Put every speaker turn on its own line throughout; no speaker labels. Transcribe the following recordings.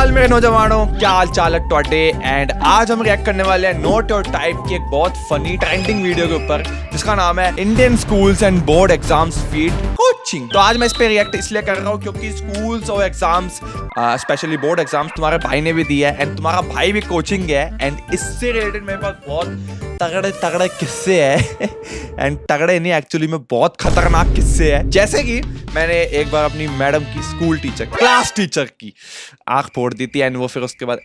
हाल मेरे नौजवानों, क्या हाल चाल है टोडे। एंड आज हम रिएक्ट करने वाले हैं नोट योर टाइप की एक बहुत फनी ट्रेंडिंग वीडियो के ऊपर जिसका नाम है Indian schools and board exams feed coaching. तो आज मैं इस पे रिएक्ट इसलिए कर रहा हूँ क्योंकि स्कूल्स और एग्जाम्स स्पेशली बोर्ड एग्जाम्स तुम्हारे भाई ने भी दिया है एंड तुम्हारा भाई भी कोचिंग गया है एंड इससे रिलेटेड मेरे पास बहुत तगड़े किस्से है एंड तगड़े नहीं एक्चुअली में बहुत खतरनाक किस्से है। जैसे कि मैंने एक बार अपनी मैडम की स्कूल टीचर क्लास टीचर की आंख फोड़ दी थी एंड वो फिर उसके बाद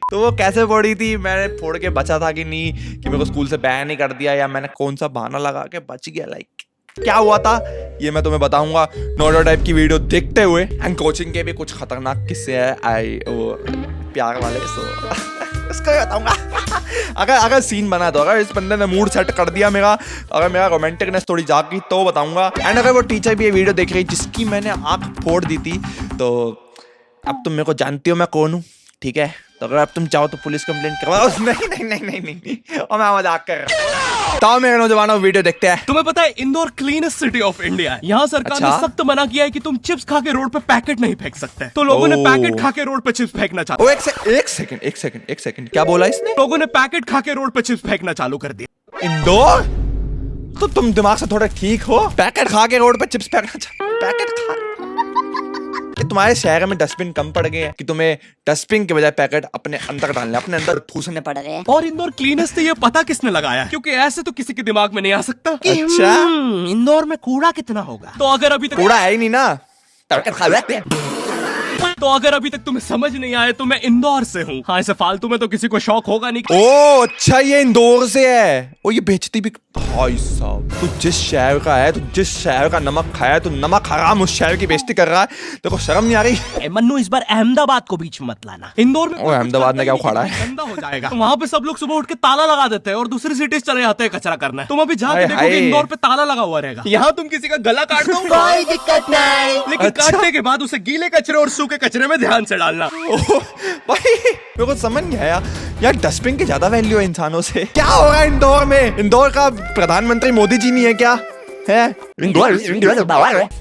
तो वो कैसे फोड़ी थी, मैंने फोड़ के बचा था कि नहीं, कि मेरे को स्कूल से बैन नहीं कर दिया या मैंने कौन सा बहाना लगा के बच गया, लाइक क्या हुआ था ये मैं तुम्हें बताऊंगा नोडो टाइप की वीडियो देखते हुए। एंड कोचिंग के भी कुछ खतरनाक किस्से है वो प्यार वाले, सो उसको बताऊंगा। अगर सीन बना तो, अगर इस बंदे ने मूड सेट कर दिया मेरा, अगर मेरा रोमांटिकनेस थोड़ी जाग गई तो बताऊंगा। एंड अगर वो टीचर भी ये वीडियो देख रही जिसकी मैंने आंख फोड़ दी थी तो अब तुम मेरे को जानती हो मैं कौन हूँ, ठीक है। तो अगर अब तुम चाहो तो पुलिस कंप्लेंट करवाओ। नहीं और मैं मजाक कर रहा हूँ। तो मेरे नौजवानों वीडियो देखते हैं।
तुम्हें पता है Indore cleanest city of India है। यहाँ सरकार ने सख्त मना किया है कि तुम चिप्स खा के रोड पे पैकेट नहीं फेंक सकते। तो लोगों ने पैकेट खा के रोड पे चिप्स फेंकना चालू।
एक सेकंड क्या बोला इसने?
लोगों ने पैकेट खा के रोड पे चिप्स फेंकना चालू कर दिया।
इंदौर तो तुम दिमाग से थोड़ा ठीक हो? पैकेट खा के रोड पे चिप्स फेंकना, पैकेट खा कि तुम्हारे शहर में डस्टबिन कम पड़ गए हैं कि तुम्हें डस्टबिन के बजाय पैकेट अपने अंदर डालने, अपने अंदर ठूसने पड़ रहे हैं।
और इंदौर क्लीनेस्ट ये पता किसने लगाया, क्योंकि ऐसे तो किसी के दिमाग में नहीं आ सकता।
अच्छा
इंदौर में कूड़ा कितना होगा। तो अगर अभी तक
कूड़ा है ही नहीं ना, पैकेट खा लेते हैं।
तो अगर अभी तक तुम्हें समझ नहीं आया तो मैं इंदौर से हूँ। हाँ, ऐसे फालतू में तो किसी को शौक होगा नहीं।
ओ अच्छा, ये इंदौर से है। ओ ये बेचती भी, भाई साहब तू जिस शहर का है, तू जिस शहर का नमक खाया, तू नमक हराम उस शहर की बेइज्जती कर रहा है, देखो शर्म नहीं आ रही?
मन्नू इस बार अहमदाबाद को बीच में मत लाना। इंदौर में
अहमदाबाद में क्या उखाड़ा है?
गंदा हो जाएगा। वहाँ पे सब लोग सुबह उठ के ताला लगा देते हैं और दूसरी सिटीज चले जाते हैं कचरा करना। तुम अभी जाके देखोगे इंदौर पे ताला लगा हुआ रहेगा। यहाँ तुम किसी का गला काट दो कोई दिक्कत नहीं, लेकिन काटने के बाद उसे गीले कचरे और सूखे कचरे में ध्यान से डालना।
भाई मेरे को समझ नहीं आया यार, डस्टबिन की ज्यादा वैल्यू है इंसानों से। क्या हो रहा है इंदौर में? इंदौर का प्रधानमंत्री मोदी जी नहीं है क्या? है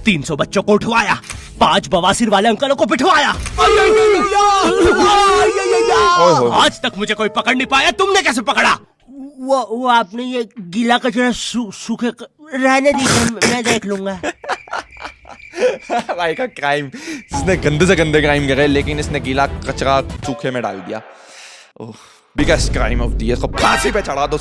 300 बच्चों को उठवाया, 5 बवासीर वाले अंकलों को बिठवाया। आज तक मुझे कोई पकड़ नहीं पाया, तुमने कैसे पकड़ा?
वो आपने ये गीला कचरा सूखे रहने दीजिए, मैं देख लूंगा।
भाई का क्राइम, इसने गंदे से गंदे क्राइम करे लेकिन इसने गीला कचरा सूखे में डाल दिया। Oh biggest crime of the year, इसको फांसी पे चढ़ा दो।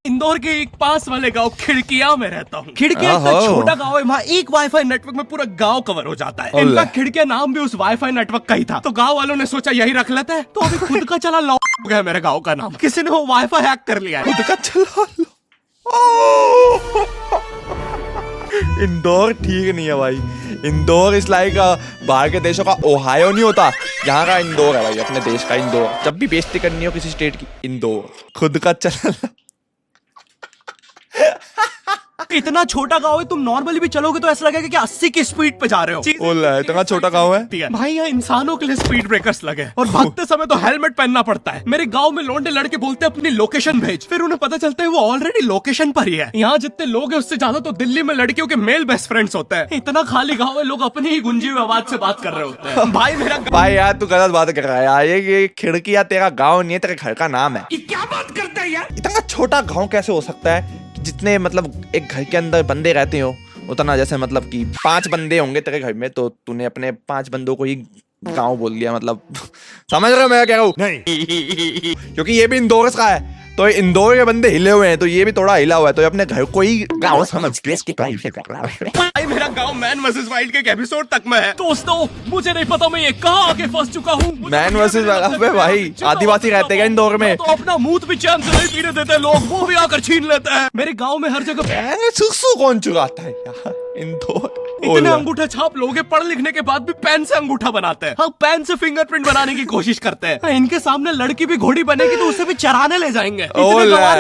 इंदौर के एक पास वाले गांव खिड़किया में रहता हूँ। खिड़किया इतना छोटा गांव है, वहाँ एक वाईफाई नेटवर्क में पूरा गांव कवर हो जाता है। इनफैक्ट खिड़किया नाम भी उस वाईफाई नेटवर्क का ही था, तो गांव वालों ने सोचा यही रख लेते हैं। तो अभी खुद का चला लॉ हो गया मेरे गांव का नाम। किसी ने वो वाईफाई हैक कर लिया है।
खुद का चला लो। इंदौर ठीक नहीं है भाई। इंदौर इस लाइक बाहर के देशों का ओहायो नहीं होता, यहाँ का इंदौर है भाई, अपने देश का इंदौर। जब भी बेइज्जती करनी हो किसी स्टेट की, इंदौर खुद का चला।
इतना छोटा गांव है, तुम नॉर्मली भी चलोगे तो ऐसा लगेगा कि 80 की स्पीड पे जा रहे हो।
इतना छोटा गांव है
भाई, यहाँ इंसानों के लिए स्पीड ब्रेकर्स लगे और भागते समय तो हेलमेट पहनना पड़ता है। मेरे गांव में लौंडे लड़के बोलते हैं अपनी लोकेशन भेज, फिर उन्हें पता चलता है वो ऑलरेडी लोकेशन पर ही है। यहाँ जितने लोग हैं उससे ज्यादा तो दिल्ली में लड़कियों के मेल बेस्ट फ्रेंड्स होते हैं। इतना खाली गाँव है, लोग अपनी ही गुंजी हुई आवाज से बात कर रहे होते हैं। भाई मेरा
भाई यार तू गलत बात कर रहा है यार, ये खिड़किया तेरा गाँव नहीं है, तेरे घर का नाम है।
क्या बात करता है यार?
इतना छोटा गाँव कैसे हो सकता है? जितने मतलब एक घर के अंदर बंदे रहते हो उतना, जैसे मतलब कि 5 बंदे होंगे तेरे घर में, तो तूने अपने 5 बंदों को ही गांव बोल दिया, मतलब समझ रहे हो मैं क्या कह रहा हूँ? नहीं क्योंकि ये भी इंदौर का है, तो इंदौर के बंदे हिले हुए हैं, तो ये भी थोड़ा हिला हुआ है, तो अपने घर को ही गाँव समझ
भाई मेरा गांव मैन वर्सेस वाइल्ड के एपिसोड तक में है। दोस्तों मुझे नहीं पता मैं ये कहाँ आके फंस चुका हूँ।
मैन वर्सेस वाइल्ड भाई, आदिवासी रहते हैं इंदौर में,
तो अपना मुंह भी चैन से नहीं पीने देते लोग, वो भी आकर छीन लेते हैं। मेरे गांव में हर जगह
सुसु कौन चुराता है यार इंदौर?
इतने अंगूठा छाप लोग पढ़ लिखने के बाद भी पेन से अंगूठा बनाते हैं। हाँ, पेन से फिंगरप्रिंट बनाने की कोशिश करते हैं। इनके सामने लड़की भी घोड़ी बनेगी तो उसे भी चराने ले जाएंगे।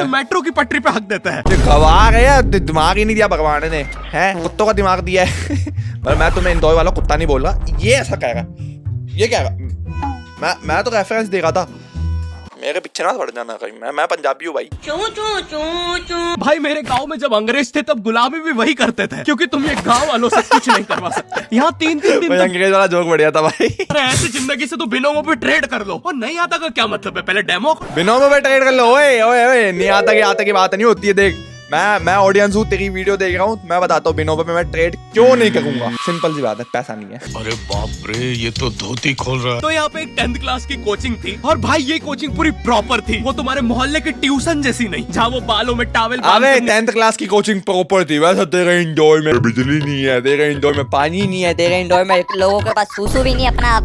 मेट्रो की पटरी पे हक देते हैं।
गवार है यार, दिमाग ही नहीं दिया भगवान ने, हैं कुत्तों का दिमाग दिया है। पर मैं तुम्हें इंदौर वाला कुत्ता नहीं बोल रहा, ये ऐसा कह रहा, ये क्या रहा? मैं तो रेफरेंस दे रहा था। मेरे पीछे ना पड़ जाना कहीं, मैं पंजाबी हूँ भाई।
भाई मेरे गांव में जब अंग्रेज थे तब गुलामी भी वही करते थे, क्योंकि तुम ये गांव वालों से कुछ नहीं करवा सकते। यहाँ 3-3 दिन
भाई अंग्रेज वाला जोक बढ़िया था भाई।
अरे ऐसी जिंदगी से तो बिनोमो पे ट्रेड कर लो। और नहीं आता का क्या मतलब है, पहले डेमो।
बिनोमो पे ट्रेड कर लो। ओए ओए ओए, नहीं आता की बात नहीं होती है। देख मैं ऑडियंस हूँ, तेरी वीडियो देख रहा हूँ, मैं बताता हूँ बिनोमो पे मैं ट्रेड क्यों नहीं करूंगा। सिंपल सी बात है, पैसा नहीं है।
अरे बाप रे, ये तो धोती खोल रहा है।
तो यहाँ पे एक 10th क्लास की कोचिंग थी, और भाई ये कोचिंग पूरी प्रॉपर थी। वो तुम्हारे मोहल्ले की ट्यूशन जैसी नहीं, जहाँ वो बालों में टॉवेल।
अबे 10th क्लास की कोचिंग प्रॉपर थी। वैसे तेरे इंडोर में बिजली नहीं है, तेरे इंडोर में पानी नहीं है, तेरे इंडोर में
लोगों के पास सूसू भी नहीं अपना।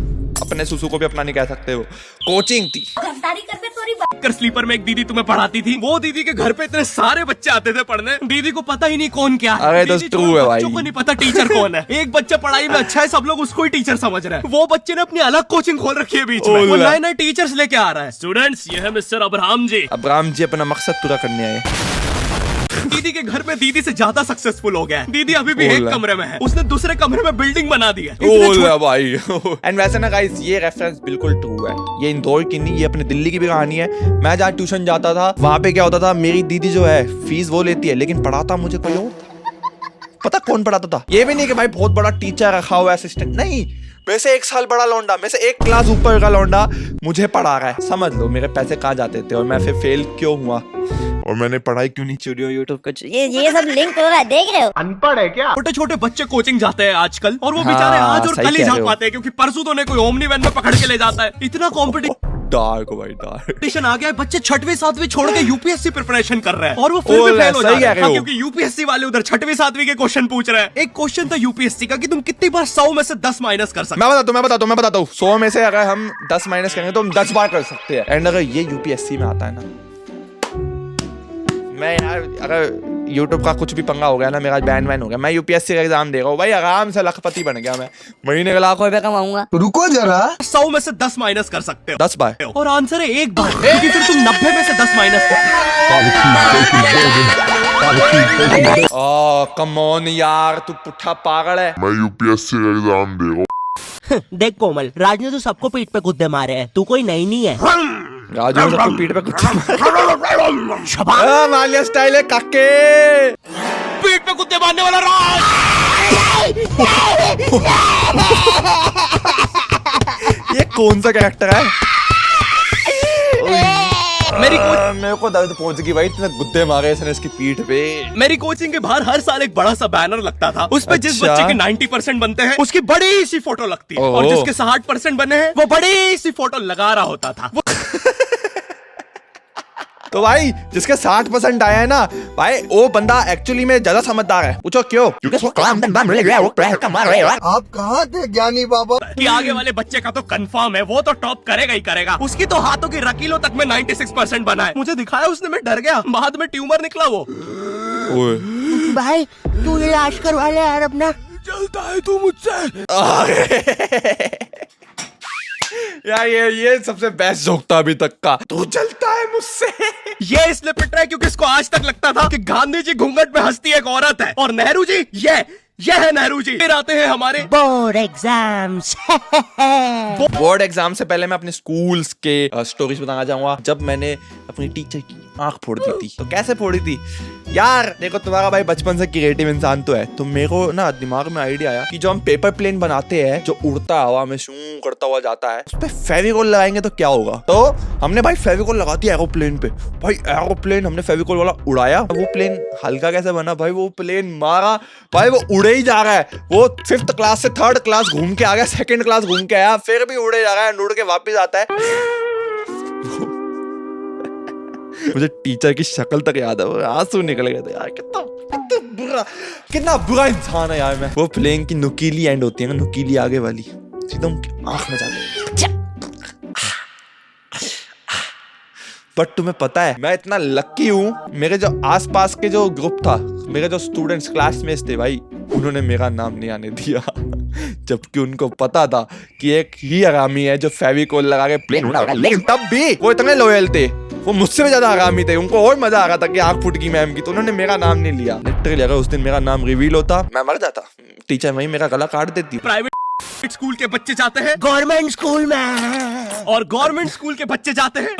अपने सुसु को भी अपना नहीं कह सकते हो। कोचिंग थी।
कर स्लीपर में एक दीदी तुम्हें पढ़ाती थी। वो दीदी के घर पे इतने सारे बच्चे आते थे पढ़ने, दीदी को पता ही नहीं कौन क्या है।
अरे तो
दीदी
true है भाई।
बच्चों को नहीं पता टीचर कौन है। एक बच्चा पढ़ाई में अच्छा है, सब लोग उसको ही टीचर समझ रहे हैं। वो बच्चे ने अपनी अलग कोचिंग खोल रखी है बीच में, वो नए नए टीचर्स लेके आ रहा है। स्टूडेंट्स, ये है मिस्टर अब्राहम जी।
अब्राहम जी अपना मकसद पूरा करने आए।
दीदी के घर में दीदी से ज्यादा सक्सेसफुल हो गया है। दीदी अभी भी एक
ओला।
कमरे में है, उसने दूसरे कमरे में बिल्डिंग बना दी है।
ओला भाई। एंड वैसे ना गाइस, ये रेफरेंस बिल्कुल ट्रू है। ये इंदौर की नहीं, ये अपने दिल्ली की भी कहानी है। मैं जहाँ ट्यूशन जाता था, वहां पे क्या होता था, मेरी दीदी जो है फीस वो लेती है, लेकिन पढ़ाता मुझे कोई और। पता कौन पढ़ाता था? ये भी नहीं कि भाई बहुत बड़ा टीचर रखा हुआ है, असिस्टेंट नहीं। वैसे 1 साल बड़ा लौंडा, में से 1 क्लास ऊपर का लौंडा मुझे पढ़ा रहा है। समझ लो मेरे पैसे कहाँ जाते थे, और मैं फिर फेल क्यों हुआ, और मैंने पढ़ाई क्यों नहीं छोड़ी यूट्यूब।
कुछ ये सब लिंक हो रहा है, देख रहे हो?
अनपढ़ है क्या? छोटे छोटे बच्चे कोचिंग जाते हैं आजकल, और वो
हाँ,
बेचारे आज और
सही
कल ही
कह
जा
रहे हो।
पाते हैं, क्योंकि परसों तो उन्हें कोई ओमनी वैन में पकड़ के ले जाता है। इतना
डार्क भाई डार्क।
कंपटीशन आ गया है। बच्चे 6वीं 7वीं छोड़ के यूपीएससी प्रिपरेशन कर रहे हैं, और वो फिर भी
ओले,
फेल हो जा
सही
रहे
कह
हैं,
रहे हो।
क्योंकि यूपीएससी वाले उधर 6वीं 7वीं के क्वेश्चन पूछ रहे हैं। एक क्वेश्चन था यूपीएससी का कि तुम कितनी बार 100 में से 10 माइनस कर सकते
मैं बताता हूँ 100 में से अगर हम 10 माइनस करेंगे तो हम 10 बार कर सकते हैं। एंड अगर ये यूपीएससी में आता है ना, मैं यार अगर यूट्यूब का कुछ भी पंगा हो गया ना, मेरा बैन वैन हो गया, मैं यूपीएससी का एग्जाम दे रहा हूँ भाई, आराम से लखपति बन गया मैं, महीने का लाखों रुपए कमाऊंगा।
रुको जरा,
100 में से 10 माइनस कर सकते हो।
10 बार।
और आंसर है 1 बार, क्योंकि फिर तुम 90 में से 10 माइनस
कम ऑन यार, तू पुट्ठा पागल है।
मैं यूपीएससी का एग्जाम दे रहा हूँ।
देख कोमल, राज ने तो सबको पीठ पे कुत्ते मारे हैं, तू कोई नई नहीं है।
राजू ने सबको पीठ पे कुत्ते मारे। मालिया स्टाइल है काके।
पीठ पे कुत्ते मारने वाला राज।
ये कौन सा कैरेक्टर है? मेरे को दर्द पहुंच गई भाई, इतने गुद्दे मारे इसने इसकी पीठ पे।
मेरी कोचिंग के बाहर हर साल एक बड़ा सा बैनर लगता था, उस पे जिस
अच्छा।
बच्चे के 90% बनते हैं उसकी बड़ी सी फोटो लगती है, और
ओहो।
जिसके 60% बने हैं वो बड़ी सी फोटो लगा रहा होता था।
तो भाई जिसके 60% आया है ना भाई, वो बंदा एक्चुअली में ज्यादा समझदार है। पूछो क्यों?
आप कहाँ थे ज्ञानी बाबा?
कि आगे वाले बच्चे का तो कंफर्म है, वो तो टॉप करेगा ही करेगा। उसकी तो हाथों की रकीलों तक में 96% बना है। मुझे दिखाया उसने, मैं डर गया, बाद में ट्यूमर निकला वो।
भाई तू इलाज करवा ले यार अपना।
चलता है तू मुझसे।
यार ये सबसे बेस्ट जोक था अभी तक का। तू चलता है मुझसे।
ये इसलिए पिट रहा है क्योंकि इसको आज तक लगता था कि गांधी जी घूंघट में हंसती एक औरत है, और नेहरू जी ये है नेहरू जी। फिर आते हैं हमारे
बोर्ड एग्जाम्स।
बोर्ड एग्जाम से पहले मैं अपने स्कूल्स के स्टोरीज बताना चाहूंगा। जब मैंने अपनी टीचर की आंख फोड़ दी थी, तो कैसे फोड़ी थी यार? देखो तुम्हारा भाई बचपन से क्रिएटिव इंसान तो है, तो मेरे को ना दिमाग में आइडिया आया कि जो हम पेपर प्लेन बनाते हैं, जो उड़ता है हवा में शू करता हुआ जाता है, उस पे फेविकोल लगाएंगे तो क्या होगा। तो हमने भाई फेविकोल लगा दिया एरोप्लेन पे। भाई एरोप्लेन हमने फेविकोल वाला उड़ाया, वो प्लेन हल्का कैसे बना भाई, वो प्लेन मारा भाई, वो उड़े ही जा रहा है। वो 5th क्लास से 3rd क्लास घूम के आ गया, 2nd क्लास घूम के आया, फिर भी उड़े जा रहा है, उड़ के वापिस आता है। मुझे टीचर की शक्ल तक याद है, आंसू निकल गए थे यार। कितना बुरा इंसान है यार मैं। वो प्लेन की नुकीली एंड होती है ना, नुकीली आगे वाली, सीधा उनकी आंख में जाती है। बट तुम्हें पता है मैं इतना लकी हूँ, मेरे जो आसपास के जो ग्रुप था, मेरे जो स्टूडेंट्स क्लासमेट्स थे भाई, उन्होंने मेरा नाम नहीं आने दिया। जबकि उनको पता था कि एक ही हरामी है जो फेविकोल लगा के प्लेन उड़ा रहा है, लेकिन तब भी वो इतने लॉयल थे, वो मुझसे भी ज्यादा हरामी थे। उनको और मजा आ रहा था कि आंख फूट गई मैम की, तो उन्होंने मेरा नाम नहीं लिया। लिटरली अगर उस दिन मेरा नाम रिवील होता, मैं मर जाता। टीचर वही मेरा गला काट देती।
प्राइवेट स्कूल के बच्चे जाते हैं
गवर्नमेंट स्कूल में,
और गवर्नमेंट स्कूल के बच्चे जाते हैं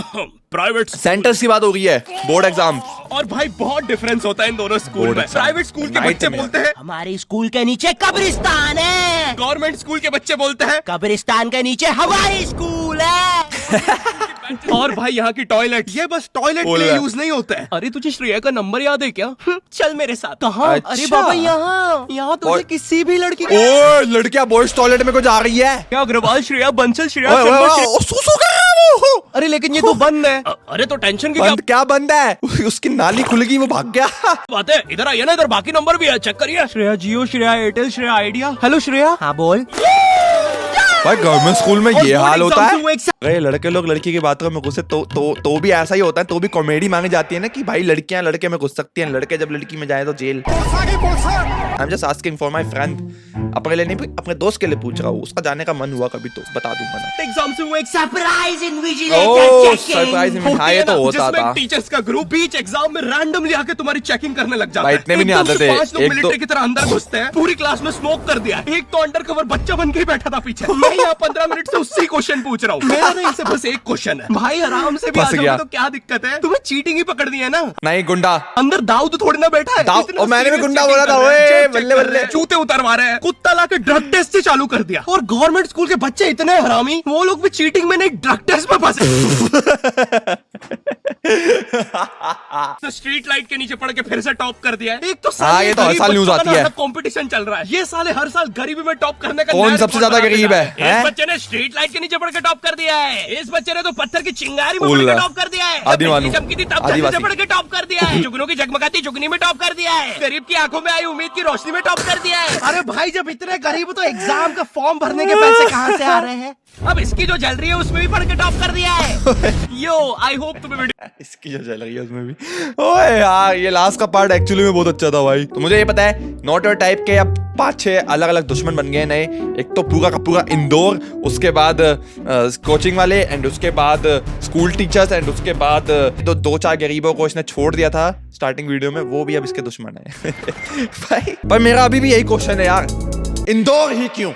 प्राइवेट।
सेंटर्स की बात हो रही है, बोर्ड एग्जाम।
और भाई बहुत डिफरेंस होता है इन दोनों स्कूल
बोर्ड
में।
एग्जाम।
प्राइवेट स्कूल के
नाइट
बच्चे
में।
बोलते हैं,
हमारे स्कूल के नीचे कब्रिस्तान है,
गवर्नमेंट स्कूल के बच्चे बोलते हैं,
कब्रिस्तान के नीचे हमारी स्कूल है।
और भाई यहाँ की टॉयलेट, ये बस टॉयलेट के लिए
बोला।
यूज नहीं होता है। अरे तुझे श्रेया का नंबर याद है क्या? चल मेरे साथ। कहाँ?
अच्छा।
अरे बाबा यहाँ तुझे
और-
किसी भी लड़की
ओ लड़कियां बॉयज टॉयलेट में को जा रही है।
क्या अग्रवाल, श्रेया बंसल, श्रेया
ओए, ओए,
शर्मा,
ओए, ओ, सूसू कर रहा है वो।
अरे लेकिन ये तो बंद है। अरे तो टेंशन की क्या
बंद क्या बंद है? उसकी नाली खुल गई, वो भाग गया।
बात है? इधर आइए ना, इधर बाकी नंबर भी है, चेक करिए। श्रेया जियो, श्रेया एयरटेल, श्रेया आइडिया। हेलो श्रेया।
हाँ बोल।
भाई गवर्नमेंट स्कूल में
और
ये
बोर्ड
हाल होता
एग्जाम
है।
से वो एक
अरे लड़के लोग लड़की की बात में घुसे तो भी ऐसा ही होता है, तो भी कॉमेडी मांगी जाती है ना कि भाई लड़कियां लड़के में घुस सकती हैं, लड़के जब लड़की में जाए तो jail. I am just asking for my friend, अपने लिए नहीं अपने दोस्त के लिए पूछ रहा हूँ, उसका जाने का मन हुआ कभी तो बता दूंगा ना।
एग्जाम से वो एक
सरप्राइज
ओह
इन्विजिलेटर
सरप्राइज में, हाँ ये तो होता था।
टीचर्स का ग्रुप बीच एग्जाम में रैंडमली आके तुम्हारी चेकिंग करने लग जाता
भाई
है।
इतने भी नहीं
एकदम
आते
से
थे,
5 लोग
एक
मिलिट्री
दो-
की तरह अंदर घुसते हैं, पूरी क्लास में स्मोक कर दिया। एक तो अंडर कवर बच्चा बन के ही बैठा था पीछे। मैं यहाँ 15 मिनट से उससे क्वेश्चन पूछ रहा हूँ। मेरा नहीं, इसे बस एक क्वेश्चन है भाई, आराम से भी आ
फंस
जाओगे
गया।
तो क्या दिक्कत है? तुम्हें चीटिंग ही पकड़नी है ना।
नहीं गुंडा।
अंदर दाऊद थोड़ी ना बैठा है।
दाऊद-
इतना
और मैंने भी
serious
गुंडा
checking
बोला था,
कर रहे हैं,
ओए,
check
बल्ले
कर
बल्ले।
रहे हैं, जूते उतरवा रहे हैं, कुत्ता लाके ड्रग टेस्ट से चालू कर दिया। और गवर्नमेंट स्कूल के बच्चे इतने हरामी, वो लोग भी चीटिंग में नहीं ड्रग टेस्ट में फंसे। तो स्ट्रीट लाइट के नीचे पड़ के फिर से टॉप कर दिया है। एक तो
हाँ, ये तो हर साल न्यूज़ आती है।
कंपटीशन चल रहा है। ये साले हर साल गरीबी में टॉप करने का
कौन
नया
सबसे
रिकॉर्ड
ज्यादा
बनाते
गरीब
जा
है,
रहे हैं।
हैं?
इस बच्चे ने स्ट्रीट लाइट के नीचे पड़ के टॉप कर दिया है। इस बच्चे ने तो पत्थर की चिंगारी में पड़
उल्ला।
के टॉप कर दिया है।
आदि मानू।
बिजली चमकी थी तब
आदिवासी।
छत से पड़ के टॉप कर दिया है। जुगनू की जगमगाती जुगनी में टॉप कर दिया है। गरीब की आंखों में आई उम्मीद की रोशनी में टॉप कर दिया है।
अरे भाई जब इतने गरीब हो तो एग्जाम का फॉर्म भरने के पैसे कहाँ से आ रहे हैं?
अब इसकी जो जल रही है उसमें भी पढ़ के टॉप कर दिया है। यो आई होप तुम्हें वीडियो
इसकी जो चल रही है उसमें भी। ओए यार ये लास्ट का पार्ट एक्चुअली में बहुत अच्छा था भाई। तो मुझे ये पता है नॉट योर टाइप के अब 5-6 अलग अलग दुश्मन बन गए नए। एक तो पूरा का पूरा इंदौर, उसके बाद कोचिंग वाले, एंड उसके बाद स्कूल टीचर्स, एंड उसके बाद 2-4 गरीबों को इसने छोड़ दिया था स्टार्टिंग वीडियो में, वो भी अब इसके दुश्मन है। भाई पर मेरा अभी भी यही क्वेश्चन है यार, इंदौर ही क्यों?